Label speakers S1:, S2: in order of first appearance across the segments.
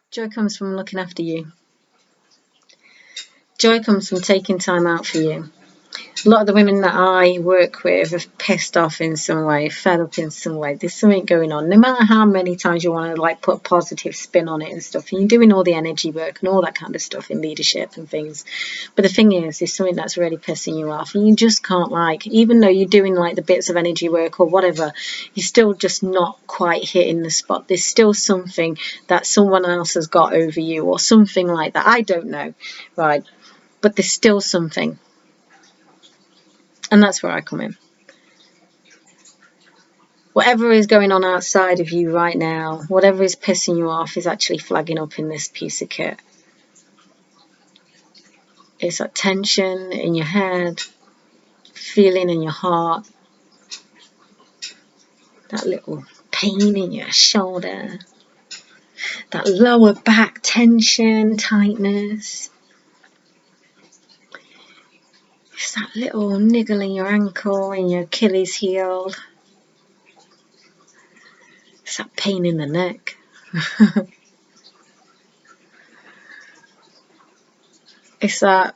S1: Joy comes from looking after you. Joy comes from taking time out for you. A lot of the women that I work with are pissed off in some way, fed up in some way. There's something going on. No matter how many times you want to like put a positive spin on it and stuff, and you're doing all the energy work and all that kind of stuff in leadership and things. But the thing is, there's something that's really pissing you off, and you just can't even though you're doing like the bits of energy work or whatever, you're still just not quite hitting the spot. There's still something that someone else has got over you or something like that. I don't know, right? But there's still something. And that's where I come in. Whatever is going on outside of you right now, whatever is pissing you off is actually flagging up in this piece of kit. It's that tension in your head, feeling in your heart, that little pain in your shoulder, that lower back tension, tightness. It's that little niggle in your ankle, in your Achilles heel. It's that pain in the neck. It's that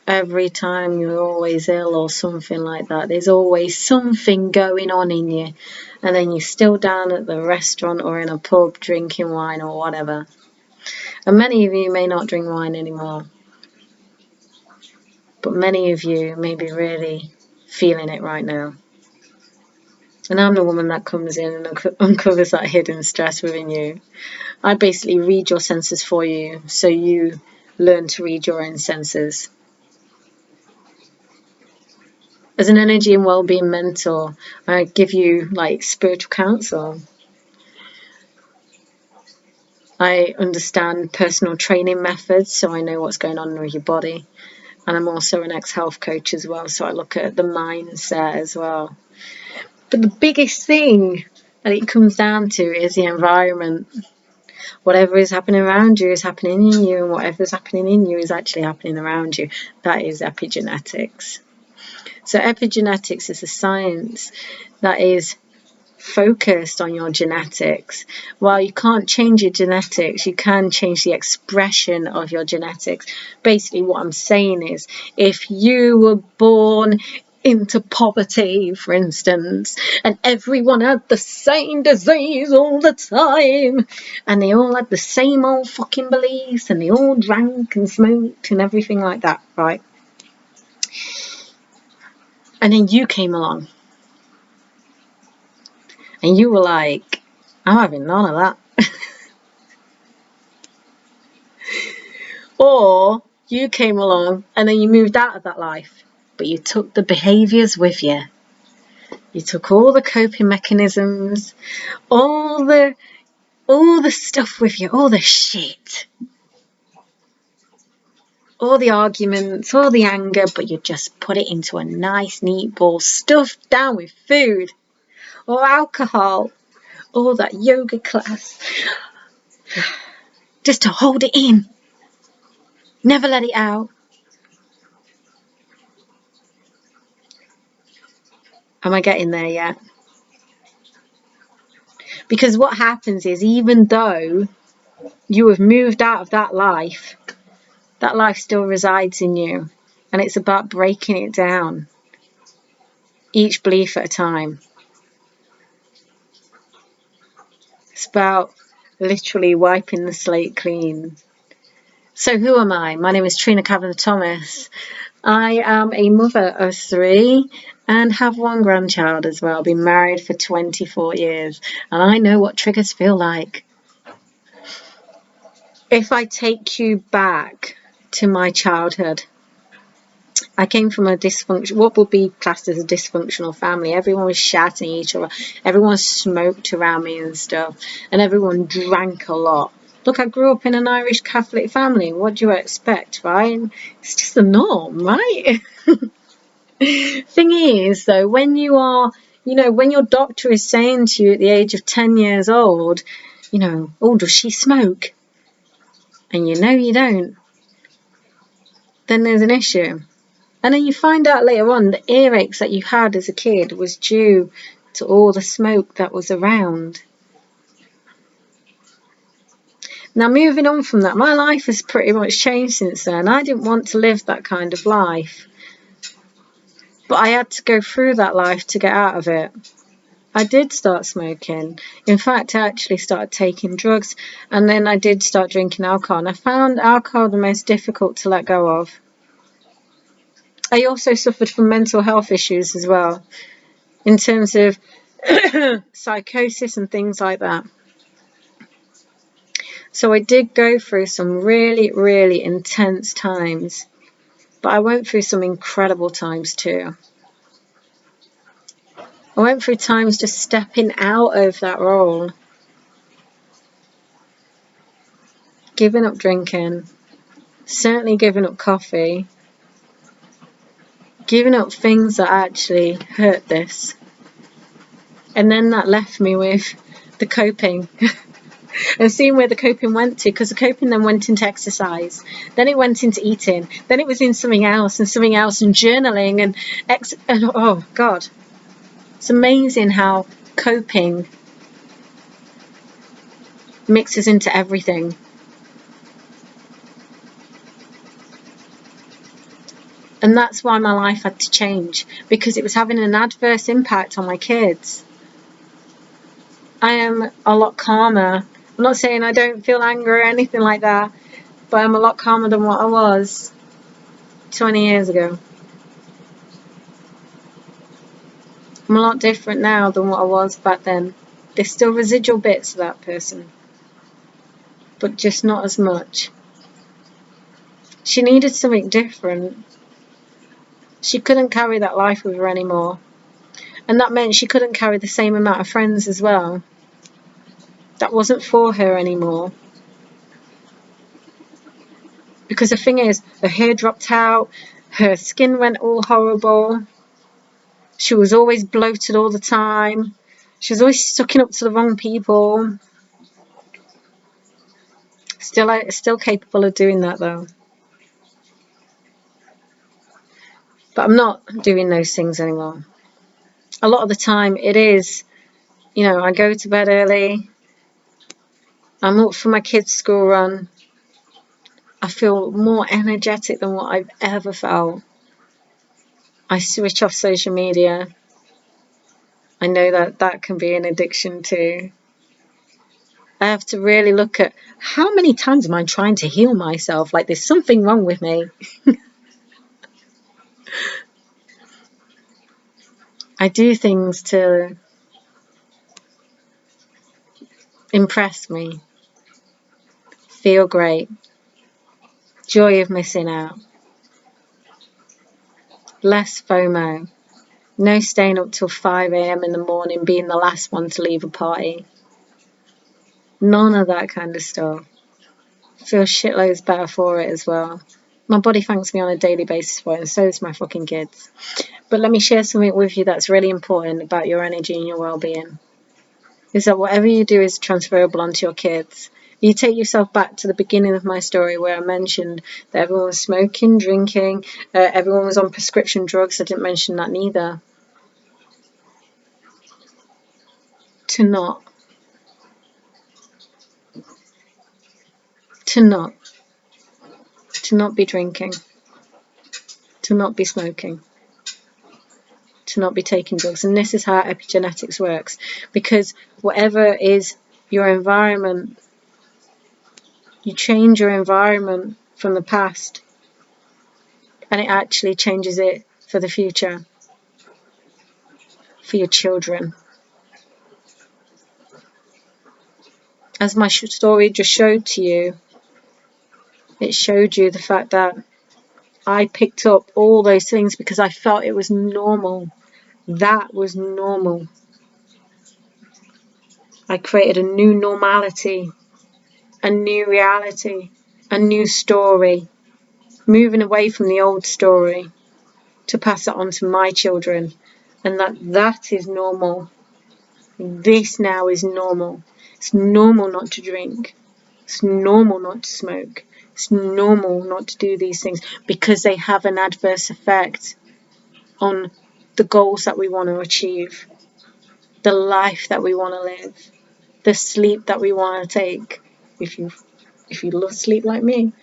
S1: every time you're always ill or something like that, there's always something going on in you. And then you're still down at the restaurant or in a pub drinking wine or whatever. And many of you may not drink wine anymore. But many of you may be really feeling it right now. And I'm the woman that comes in and uncovers that hidden stress within you. I basically read your senses for you, so you learn to read your own senses. As an energy and well-being mentor, I give you like spiritual counsel. I understand personal training methods, so I know what's going on with your body. And I'm also an ex-health coach as well, so I look at the mindset as well. But the biggest thing that it comes down to is the environment. Whatever is happening around you is happening in you, and whatever is happening in you is actually happening around you. That is epigenetics. So epigenetics is a science that is focused on your genetics. While you can't change your genetics, you can change the expression of your genetics. Basically what I'm saying is, if you were born into poverty, for instance, and everyone had the same disease all the time, and they all had the same old fucking beliefs, and they all drank and smoked and everything like that, right? And then you came along and you were like, I'm having none of that. Or you came along and then you moved out of that life, but you took the behaviours with you. You took all the coping mechanisms, all the stuff with you, all the shit, all the arguments, all the anger, but you just put it into a nice neat ball, stuffed down with food or alcohol or that yoga class, just to hold it in, never let it out. Am I getting there yet? Because what happens is, even though you have moved out of that life still resides in you, and it's about breaking it down, each belief at a time. It's about literally wiping the slate clean. So who am I? My name is Trina Kavanagh-Thomas. I am a mother of 3 and have 1 grandchild as well. I've been married for 24 years, and I know what triggers feel like. If I take you back to my childhood, I came from a what would be classed as a dysfunctional family. Everyone was shouting at each other, everyone smoked around me and stuff, and everyone drank a lot. Look, I grew up in an Irish Catholic family. What do you expect, right? It's just the norm, right? Thing is, though, when you are, when your doctor is saying to you at the age of 10 years old, oh, does she smoke? And you don't, then there's an issue. And then you find out later on the earaches that you had as a kid was due to all the smoke that was around. Now, moving on from that, my life has pretty much changed since then. I didn't want to live that kind of life, but I had to go through that life to get out of it. I did start smoking. In fact, I actually started taking drugs, and then I did start drinking alcohol, and I found alcohol the most difficult to let go of. I also suffered from mental health issues as well, in terms of psychosis and things like that. So I did go through some really, really intense times, but I went through some incredible times too. I went through times just stepping out of that role, giving up drinking, certainly giving up coffee, giving up things that actually hurt this. And then that left me with the coping. And seeing where the coping went to, because the coping then went into exercise, then it went into eating, then it was in something else, and journaling and oh God, it's amazing how coping mixes into everything. And that's why my life had to change, because it was having an adverse impact on my kids. I am a lot calmer. I'm not saying I don't feel anger or anything like that, but I'm a lot calmer than what I was 20 years ago. I'm a lot different now than what I was back then. There's still residual bits of that person, but just not as much. She needed something different. She couldn't carry that life with her anymore. And that meant she couldn't carry the same amount of friends as well. That wasn't for her anymore. Because the thing is, her hair dropped out, her skin went all horrible, she was always bloated all the time, she was always sucking up to the wrong people. Still capable of doing that though. But I'm not doing those things anymore. A lot of the time it is, I go to bed early, I'm up for my kids' school run, I feel more energetic than what I've ever felt. I switch off social media. I know that can be an addiction too. I have to really look at how many times am I trying to heal myself, like there's something wrong with me. I do things to impress me, feel great, joy of missing out, less FOMO, no staying up till 5 a.m. in the morning being the last one to leave a party. None of that kind of stuff. Feel shitloads better for it as well. My body thanks me on a daily basis for it, and so does my fucking kids. But let me share something with you that's really important about your energy and your well-being. Is that whatever you do is transferable onto your kids. You take yourself back to the beginning of my story where I mentioned that everyone was smoking, drinking, everyone was on prescription drugs. I didn't mention that neither. To not be drinking, to not be smoking, to not be taking drugs. And this is how epigenetics works, because whatever is your environment, you change your environment from the past and it actually changes it for the future, for your children. As my story just showed to you, it showed you the fact that I picked up all those things because I felt it was normal. That was normal. I created a new normality, a new reality, a new story, moving away from the old story to pass it on to my children, and that is normal. This now is normal. It's normal not to drink. It's normal not to smoke. It's normal not to do these things because they have an adverse effect on the goals that we want to achieve, the life that we want to live, the sleep that we want to take. If you if you love sleep like me.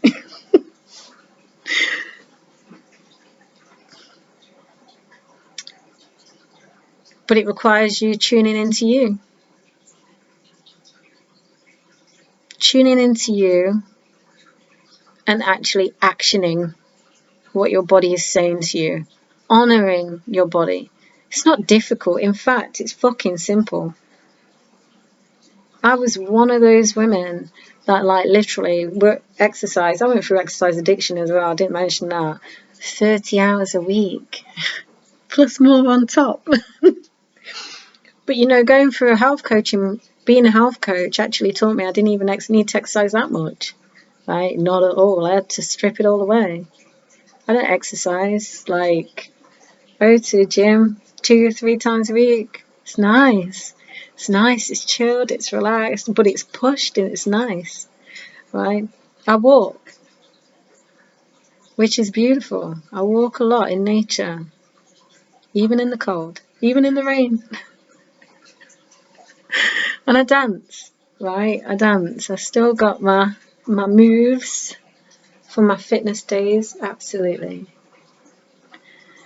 S1: But it requires you tuning into you. Tuning into you and actually actioning what your body is saying to you. Honouring your body. It's not difficult. In fact, it's fucking simple. I was one of those women that like literally exercise. I went through exercise addiction as well. I didn't mention that. 30 hours a week. Plus more on top. But you know, going through a health coaching, being a health coach actually taught me I didn't even need to exercise that much. Right? Not at all. I had to strip it all away. I don't exercise. Like, go to the gym 2 or 3 times a week. It's nice. It's nice. It's chilled. It's relaxed. But it's pushed and it's nice. Right? I walk, which is beautiful. I walk a lot in nature. Even in the cold. Even in the rain. And I dance. Right? I dance. I still got my moves from my fitness days. Absolutely.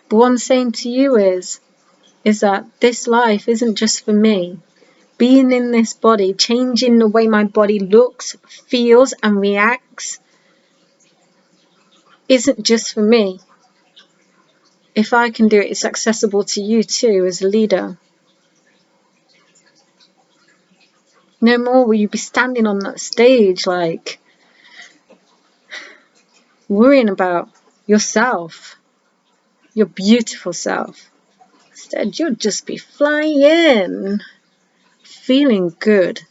S1: But what I'm saying to you is that this life isn't just for me. Being in this body, changing the way my body looks, feels and reacts isn't just for me. If I can do it, it's accessible to you too as a leader. No more will you be standing on that stage like worrying about yourself, your beautiful self. Instead, you'll just be flying, feeling good,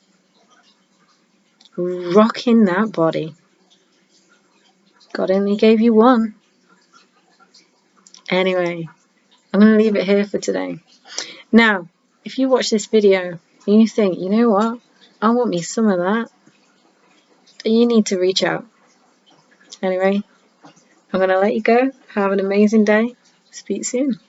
S1: rocking that body. God only gave you one. Anyway, I'm going to leave it here for today. Now, if you watch this video and you think, you know what, I want me some of that, then you need to reach out. Anyway, I'm going to let you go. Have an amazing day. Speak soon.